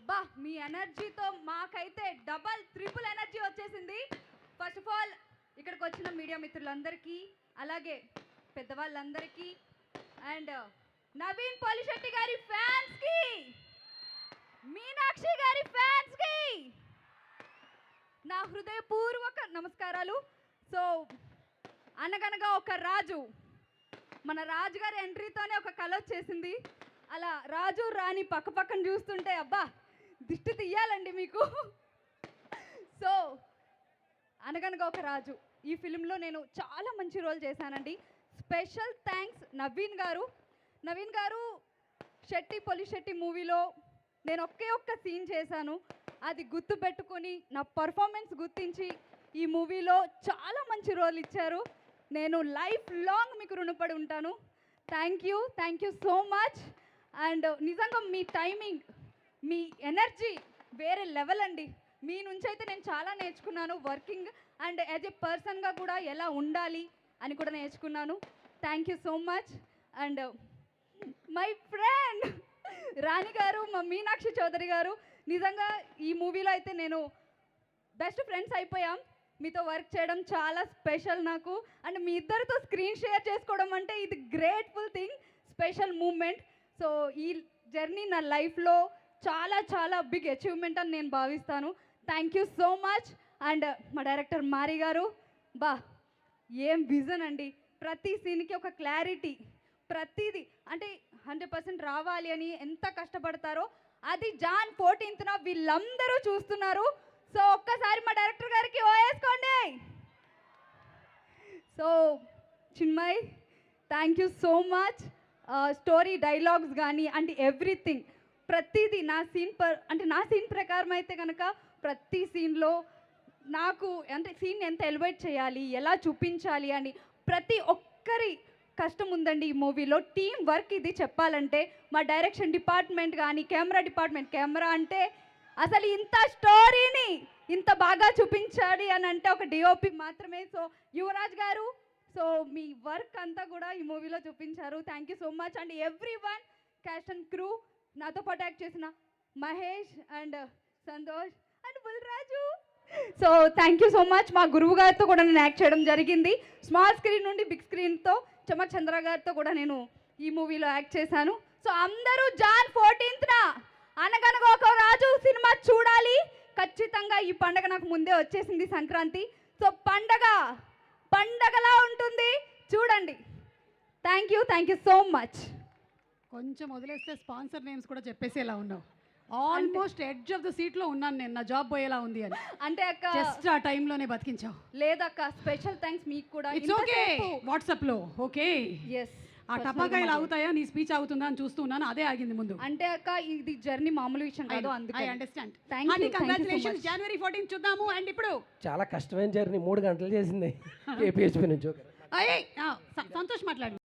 అబ్బా మీ ఎనర్జీతో మాకైతే డబల్ ట్రిపుల్ ఎనర్జీ వచ్చేసింది. ఫస్ట్ ఆఫ్ ఆల్ ఇక్కడికి వచ్చిన మీడియా మిత్రులందరికీ, అలాగే పెద్దవాళ్ళందరికీ, అండ్ నవీన్ పోలిశెట్టి గారి ఫ్యాన్స్కి, మీనాక్షి గారి ఫ్యాన్స్కి నా హృదయపూర్వక నమస్కారాలు. సో అనగనగా ఒక రాజు, మన రాజుగారి ఎంట్రీతోనే ఒక కళ వచ్చేసింది. అలా రాజు రాణి పక్క పక్కన చూస్తుంటే అబ్బా దిష్టి తీయాలండి మీకు. సో అనగనగా ఒక రాజు ఈ ఫిలింలో నేను చాలా మంచి రోల్ చేశానండి. స్పెషల్ థ్యాంక్స్ నవీన్ గారు. నవీన్ గారు శెట్టి పొలిశెట్టి మూవీలో నేను ఒక్క సీన్ చేశాను. అది గుర్తు పెట్టుకొని నా పర్ఫార్మెన్స్ గుర్తించి ఈ మూవీలో చాలా మంచి రోల్ ఇచ్చారు. నేను లైఫ్ లాంగ్ మీకు రుణపడి ఉంటాను. Thank you so much. And నిజంగా మీ టైమింగ్, మీ ఎనర్జీ వేరే లెవెల్ అండి. మీ నుంచి అయితే నేను చాలా నేర్చుకున్నాను. వర్కింగ్ అండ్ యాజ్ ఎ పర్సన్గా కూడా ఎలా ఉండాలి అని కూడా నేర్చుకున్నాను. Thank you so much. And my friend Rani గారు, మా మీనాక్షి చౌదరి గారు, నిజంగా ఈ మూవీలో అయితే నేను బెస్ట్ ఫ్రెండ్స్ అయిపోయాం. మీతో వర్క్ చేయడం చాలా స్పెషల్ నాకు. అండ్ మీ ఇద్దరితో స్క్రీన్ షేర్ చేసుకోవడం అంటే ఇది grateful thing, special moment. So ఈ జర్నీ నా లైఫ్లో చాలా చాలా బిగ్ అచీవ్మెంట్ అని నేను భావిస్తాను. Thank you so much. And మా డైరెక్టర్ మారి గారు, బా ఏం విజన్ అండి. ప్రతి సీన్కి ఒక క్లారిటీ, ప్రతిదీ అంటే 100% రావాలి అని ఎంత కష్టపడతారో అది జాన్ 14th వీళ్ళందరూ చూస్తున్నారు. సో ఒక్కసారి మా డైరెక్టర్ గారికి ఓయేసుకోండి. So Chinmay, thank you so much. Story, dialogues కానీ అండ్ ఎవ్రీథింగ్, ప్రతిదీ నా సీన్ ప్రకారం అయితే కనుక ప్రతి సీన్లో నాకు అంటే సీన్ ఎంత ఎలివేట్ చేయాలి, ఎలా చూపించాలి అని ప్రతి ఒక్కరి కష్టం ఉందండి ఈ మూవీలో. టీం వర్క్ ఇది చెప్పాలంటే. మా డైరెక్షన్ డిపార్ట్మెంట్ కానీ, కెమెరా డిపార్ట్మెంట్, కెమెరా అంటే అసలు ఇంత స్టోరీని ఇంత బాగా చూపించాలి అని అంటే ఒక డిఓపి మాత్రమే. సో యువరాజ్ గారు, సో మీ వర్క్ అంతా కూడా ఈ మూవీలో చూపించారు. Thank you so much. And every one, caste and crew, నాతో పాటు యాక్ట్ చేసిన Mahesh and Santosh and Bulraju. So thank you so much. మా గురువు గారితో కూడా నేను యాక్ట్ చేయడం జరిగింది. స్మాల్ స్క్రీన్ నుండి బిగ్ స్క్రీన్తో చమక్ చంద్ర గారితో కూడా నేను ఈ మూవీలో యాక్ట్ చేశాను. సో అందరూ జాన్ 14th అనగనగా ఒక రాజు సినిమా చూడాలి ఖచ్చితంగా. ఈ పండగ నాకు ముందే వచ్చేసింది, సంక్రాంతి. సో పండగలా ఉంటుంది, చూడండి. Thank you so much. కొంచెం వదిలేస్తే స్పాన్సర్ నేమ్స్ కూడా చెప్పేసేలా ఉన్నావు. Almost edge of the seat లో ఉన్నాను నేను, నా జాబ్ పోయేలా ఉంది అని. అంటే అక్క జస్ట్ ఆ టైంలోనే బతికించావు. లేదక్క, స్పెషల్ థ్యాంక్స్ మీకు కూడా. ఇట్స్ ఓకే, వాట్సాప్ లో ఓకే. ఎస్, ఆ టపాకాయలు ఆగుతాయా, నీ స్పీచ్ ఆగుతుందా అని చూస్తున్నాను, అదే ఆగింది ముందు. అంటే అక్క ఇది జర్నీ మామూలు విషయం కాదు, అందుకే. I understand. కంగ్రాచులేషన్స్, జనవరి 14 చూద్దాము. అండ్ ఇప్పుడు చాలా కష్టమైన జర్నీ, 3 గంటలు చేసింది ఏపీహెచ్పీ నుంచి. సంతోష్ మాట్లాడు.